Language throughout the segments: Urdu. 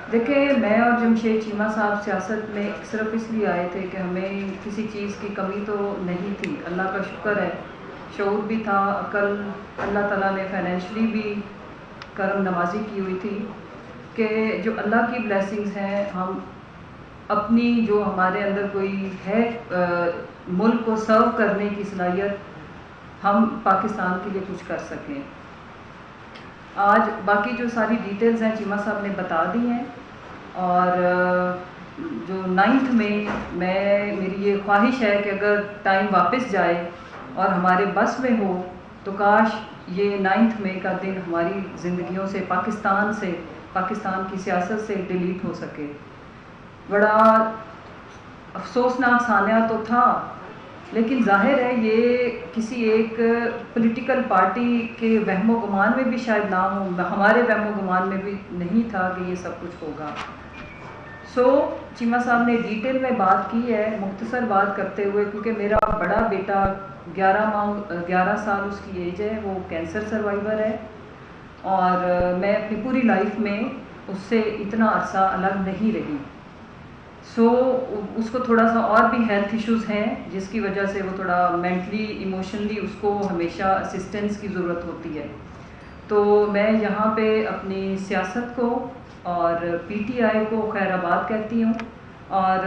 دیکھیں، میں اور جمشید چیمہ صاحب سیاست میں صرف اس لیے آئے تھے کہ ہمیں کسی چیز کی کمی تو نہیں تھی، اللہ کا شکر ہے، شعور بھی تھا، عقل، اللہ تعالیٰ نے فائنینشلی بھی کرم نوازی کی ہوئی تھی کہ جو اللہ کی بلیسنگز ہیں، ہم اپنی جو ہمارے اندر کوئی ہے ملک کو سرو کرنے کی صلاحیت، ہم پاکستان کے لیے کچھ کر سکیں۔ آج باقی جو ساری ڈیٹیلز ہیں چیمہ صاحب نے بتا دی ہیں، اور جو 9 میں میری یہ خواہش ہے کہ اگر ٹائم واپس جائے اور ہمارے بس میں ہو تو کاش یہ 9 مئی کا دن ہماری زندگیوں سے، پاکستان کی سیاست سے ڈیلیٹ ہو سکے۔ بڑا افسوسناک سانحہ تو تھا، لیکن ظاہر ہے یہ کسی ایک پولیٹیکل پارٹی کے وہم و گمان میں بھی شاید نہ ہو، ہمارے وہم و گمان میں بھی نہیں تھا کہ یہ سب کچھ ہوگا۔ چیمہ صاحب نے ڈیٹیل میں بات کی ہے، مختصر بات کرتے ہوئے، کیونکہ میرا بڑا بیٹا 11 سال اس کی ایج ہے، وہ کینسر سروائیور ہے، اور میں اپنی پوری لائف میں اس سے اتنا عرصہ الگ نہیں رہی۔ اس کو تھوڑا سا اور بھی ہیلتھ ایشوز ہیں، جس کی وجہ سے وہ تھوڑا مینٹلی ایموشنلی اس کو ہمیشہ اسسٹنس کی ضرورت ہوتی ہے۔ تو میں یہاں پہ اپنی سیاست کو اور پی ٹی آئی کو خیر آباد کہتی ہوں، اور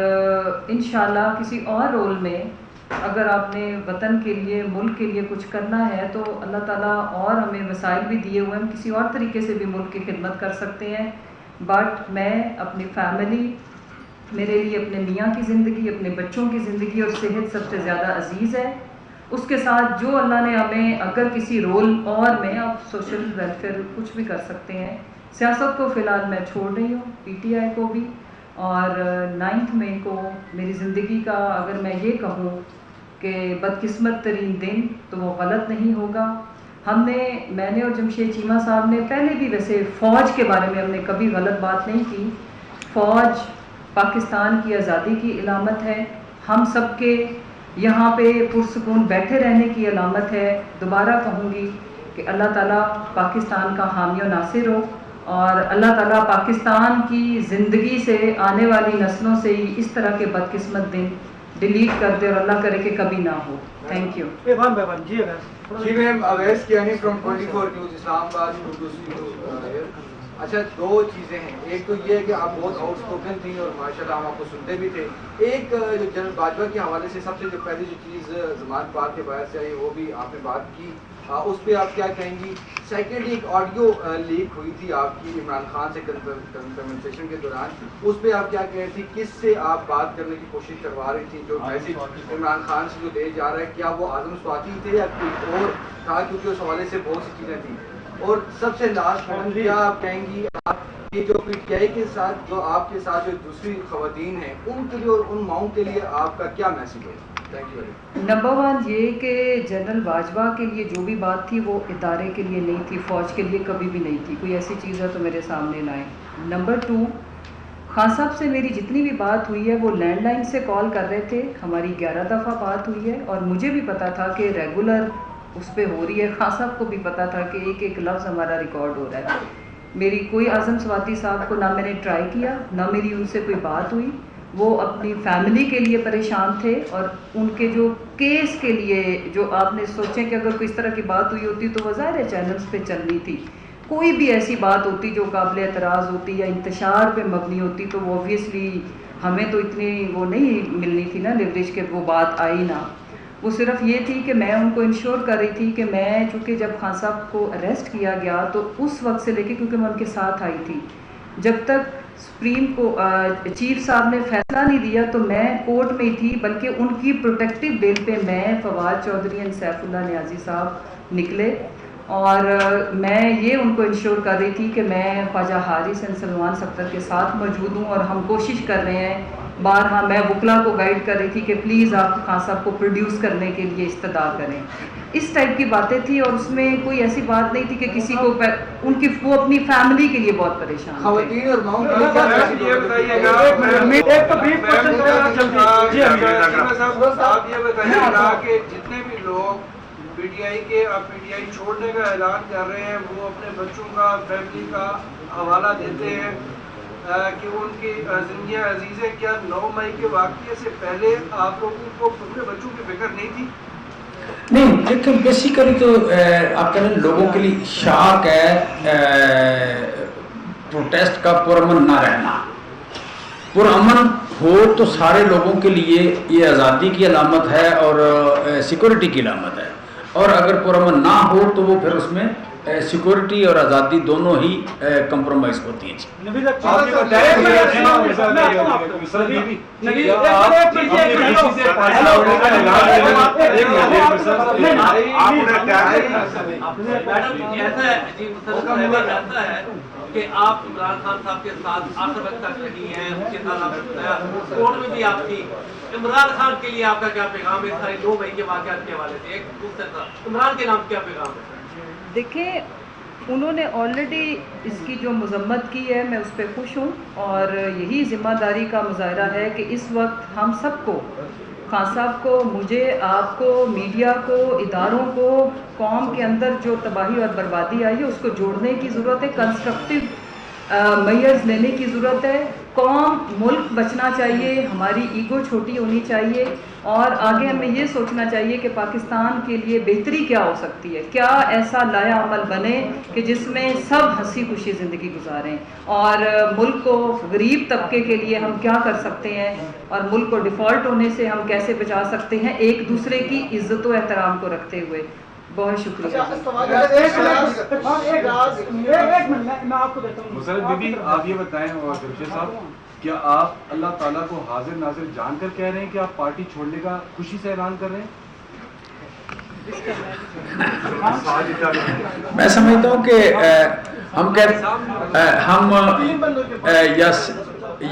انشاءاللہ کسی اور رول میں اگر آپ نے وطن کے لیے، ملک کے لیے کچھ کرنا ہے تو اللہ تعالیٰ اور ہمیں وسائل بھی دیے ہوئے ہیں، ہم کسی اور طریقے سے بھی ملک کی خدمت کر سکتے ہیں۔ بٹ میں اپنی فیملی، میرے لیے اپنے میاں کی زندگی، اپنے بچوں کی زندگی اور صحت سب سے زیادہ عزیز ہے۔ اس کے ساتھ جو اللہ نے ہمیں، اگر کسی رول اور میں، آپ سوشل ویلفیئر کچھ بھی کر سکتے ہیں۔ سیاست کو فی الحال میں چھوڑ رہی ہوں، پی ٹی آئی کو بھی، اور 9 مئی کو میری زندگی کا اگر میں یہ کہوں کہ بدقسمت ترین دن، تو وہ غلط نہیں ہوگا۔ میں نے اور جمشید چیمہ صاحب نے پہلے بھی، ویسے فوج کے بارے میں ہم نے کبھی غلط بات نہیں کی۔ فوج پاکستان کی آزادی کی علامت ہے، ہم سب کے یہاں پہ پرسکون بیٹھے رہنے کی علامت ہے۔ دوبارہ کہوں گی کہ اللہ تعالیٰ پاکستان کا حامی و ناصر ہو، اور اللہ تعالیٰ پاکستان کی زندگی سے، آنے والی نسلوں سے ہی اس طرح کے بدقسمت دن ڈیلیٹ کر دے، اور اللہ کرے کہ کبھی نہ ہو۔ Thank you. جی ma'am, Awais Kiani from 24 news Islamabad. اچھا، 2 چیزیں ہیں، ایک تو یہ ہے کہ آپ بہت آؤٹ اسپوکن تھیں اور ماشاءاللہ ہم آپ کو سنتے بھی تھے۔ ایک جو جنرل باجوہ کے حوالے سے سب سے جو پہلی جو چیز زمان پاک کے باعث سے آئی، وہ بھی آپ نے بات کی، اس پہ آپ کیا کہیں گی؟ سیکنڈ، ایک آڈیو لیک ہوئی تھی آپ کی عمران خان سے کنورسیشن کے دوران، اس پہ آپ کیا کہہ رہی تھی؟ کس سے آپ بات کرنے کی کوشش کروا رہی تھی؟ جو میسج عمران خان سے جو دے جا رہا ہے، کیا وہ اعظم سواتی تھے یا کوئی اور تھا؟ کیونکہ اس حوالے سے بہت سی چیزیں تھیں۔ اور سب سے لاسٹ پوائنٹ، کیا آپ کہیں گی آپ یہ جو پی ٹی آئی کے ساتھ، جو آپ کے ساتھ جو دوسری خواتین ہیں، ان کے لیے اور ان ماؤں کے لیے آپ کا کیا میسج ہے؟ Thank you. نمبر 1 یہ کہ جنرل باجوہ کے لیے جو بھی بات تھی وہ ادارے کے لیے نہیں تھی، فوج کے لیے کبھی بھی نہیں تھی۔ کوئی ایسی چیز ہے تو میرے سامنے لائیں۔ نمبر 2، خان صاحب سے میری جتنی بھی بات ہوئی ہے، وہ لینڈ لائن سے کال کر رہے تھے، ہماری 11 دفعہ بات ہوئی ہے، اور مجھے بھی پتا تھا کہ ریگولر اس پہ ہو رہی ہے، خان صاحب کو بھی پتا تھا کہ ایک ایک لفظ ہمارا ریکارڈ ہو رہا ہے۔ میری کوئی اعظم سواتی صاحب کو نہ میں نے ٹرائی کیا، نہ میری ان سے کوئی بات ہوئی۔ وہ اپنی فیملی کے لیے پریشان تھے، اور ان کے جو کیس کے لیے، جو آپ نے سوچیں کہ اگر کوئی اس طرح کی بات ہوئی ہوتی تو وہ ظاہر ہے چینلز پہ چلنی تھی۔ کوئی بھی ایسی بات ہوتی جو قابل اعتراض ہوتی یا انتشار پہ مبنی ہوتی تو وہ اوبویسلی ہمیں تو اتنی وہ نہیں ملنی تھی نا لیوریج، کہ وہ بات آئی نہ۔ وہ صرف یہ تھی کہ میں ان کو انشور کر رہی تھی کہ میں، چونکہ جب خان صاحب کو اریسٹ کیا گیا تو اس وقت سے لے کے، کیونکہ میں ان کے ساتھ آئی تھی، جب تک سپریم کو چیف صاحب نے فیصلہ نہیں دیا تو میں کورٹ میں ہی تھی، بلکہ ان کی پروٹیکٹیو بیل پہ میں، فواد چودھری اور سیف اللہ نیازی صاحب نکلے، اور میں یہ ان کو انشور کر رہی تھی کہ میں خواجہ حارث اور سلمان صفدر کے ساتھ موجود ہوں، اور ہم کوشش کر رہے ہیں۔ بارہا میں وکلا کو گائیڈ کر رہی تھی کہ پلیز آپ خان صاحب کو پروڈیوس کرنے کے لیے استدعا کریں۔ اس ٹائپ کی باتیں تھی، اور اس میں کوئی ایسی بات نہیں تھی کہ کسی کو ان کی، وہ اپنی فیملی کے لیے بہت پریشان تھے۔ خواتین اور ماؤں کے لیے کیا آپ یہ بتائیے گا کہ جتنے بھی لوگ پی ٹی آئی کے اور پی ٹی آئی چھوڑنے کا اعلان کر رہے ہیں، وہ اپنے بچوں کا، فیملی کا حوالہ دیتے ہیں، کہ ان کی زندگیاں عزیز ہیں. کیا 9 مئی کے واقعے سے پہلے آپ لوگوں کو اپنے بچوں کی فکر نہیں تھی؟ نہیں دیکھیں بیسیکلی تو آپ کہہ رہے ہیں لوگوں کے لیے شاک ہے پروٹیسٹ کا پرامن نہ رہنا. پرامن ہو تو سارے لوگوں کے لیے یہ آزادی کی علامت ہے اور سیکورٹی کی علامت ہے, اور اگر پرامن نہ ہو تو وہ پھر اس میں سیکورٹی اور آزادی دونوں ہی کمپرومائز ہوتی ہیں. کہ آپ عمران خان صاحب کے ساتھ آخر وقت تک رہی ہیں, ان کے ساتھ آپ کورٹ میں بھی آپ تھی. عمران خان کے لیے آپ کا کیا پیغام ہے سارے 9 مئی کے واقعات کے حوالے سے؟ ایک دوسرے کا عمران کے نام کیا پیغام ہے؟ دیکھیں انہوں نے آلریڈی اس کی جو مذمت کی ہے میں اس پہ خوش ہوں, اور یہی ذمہ داری کا مظاہرہ ہے کہ اس وقت ہم سب کو, خان صاحب کو, مجھے, آپ کو, میڈیا کو, اداروں کو, قوم کے اندر جو تباہی اور بربادی آئی ہے اس کو جوڑنے کی ضرورت ہے, کنسٹرکٹیو میئرز لینے کی ضرورت ہے. قوم, ملک بچنا چاہیے, ہماری ایگو چھوٹی ہونی چاہیے, اور آگے ہمیں یہ سوچنا چاہیے کہ پاکستان کے لیے بہتری کیا ہو سکتی ہے, کیا ایسا لایا عمل بنے کہ جس میں سب ہنسی خوشی زندگی گزاریں, اور ملک کو غریب طبقے کے لیے ہم کیا کر سکتے ہیں, اور ملک کو ڈیفالٹ ہونے سے ہم کیسے بچا سکتے ہیں, ایک دوسرے کی عزت و احترام کو رکھتے ہوئے. بہت شکریہ. مسرت بی بی آپ یہ بتائیں, اور جمشید صاحب کیا آپ اللہ تعالیٰ کو حاضر ناظر جان کر کہہ رہے ہیں کہ آپ پارٹی چھوڑنے کا خوشی سے اعلان کر رہے ہیں؟ میں سمجھتا ہوں کہ ہم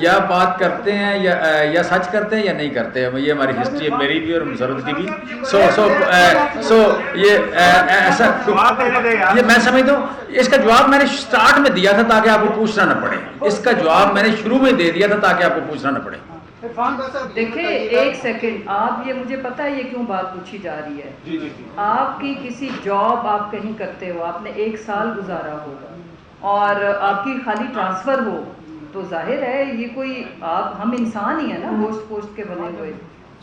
یا بات کرتے ہیں یا سچ کرتے ہیں یا نہیں کرتے ہیں. یہ ہماری ہسٹری ہے, میری بھی اور مسرت کی بھی. سو یہ ایسا یہ میں سمجھتا ہوں اس کا جواب میں نے سٹارٹ میں دیا تھا تاکہ آپ کو پوچھنا نہ پڑے. اس کا جواب میں نے شروع میں دے دیا تھا تاکہ آپ کو پوچھنا نہ پڑے. دیکھیں ایک سیکنڈ, آپ یہ مجھے پتہ ہے یہ کیوں بات پوچھی جا رہی ہے. آپ کی کسی جاب آپ کہیں کرتے ہو, آپ نے 1 سال گزارا ہوگا, اور آپ کی خالی ٹرانسفر ہو, تو ظاہر ہے یہ کوئی ہم انسان ہی ہیں نا, گوشت پوشت کے بنے ہوئے.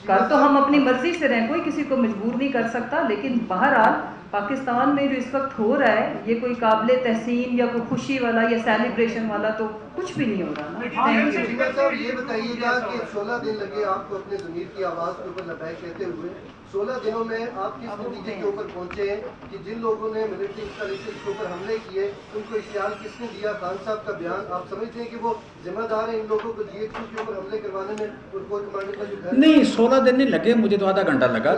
کر تو ہم اپنی مرضی سے رہیں, کوئی کسی کو مجبور نہیں کر سکتا, لیکن بہرحال پاکستان میں جو اس وقت ہو رہا ہے یہ کوئی قابل تحسین یا کوئی خوشی والا یا سیلیبریشن والا تو کچھ بھی نہیں ہو رہا نا. صاحب یہ بتائیے گا کہ 16 دن لگے آپ کو اپنے ضمیر کی آواز کے اوپر لبیک کہتے ہوئے, 16 دنوں میں آپ کس نتیجے کے اوپر پہنچے ہیں کہ جن لوگوں نے ملٹری انسٹالیشن کے اوپر حملے کیے ان کو اشتعال کس نے دیا؟ خان صاحب کا بیان, آپ سمجھتے ہیں کہ وہ ذمہ دار ہیں ان لوگوں کو جی ایچ کیو کے اوپر حملے کروانے میں, اور کور کمانڈر کا جو گھر نہیں 16 دن نہیں لگے, مجھے تو آدھا گھنٹہ لگا.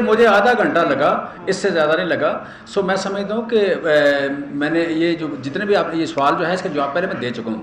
مجھے آدھا گھنٹہ لگا, اس سے زیادہ نہیں لگا. سو میں سمجھتا ہوں کہ میں نے یہ جو جتنے بھی آپ یہ سوال جو ہے اس کا جواب پہلے میں دے چکا ہوں.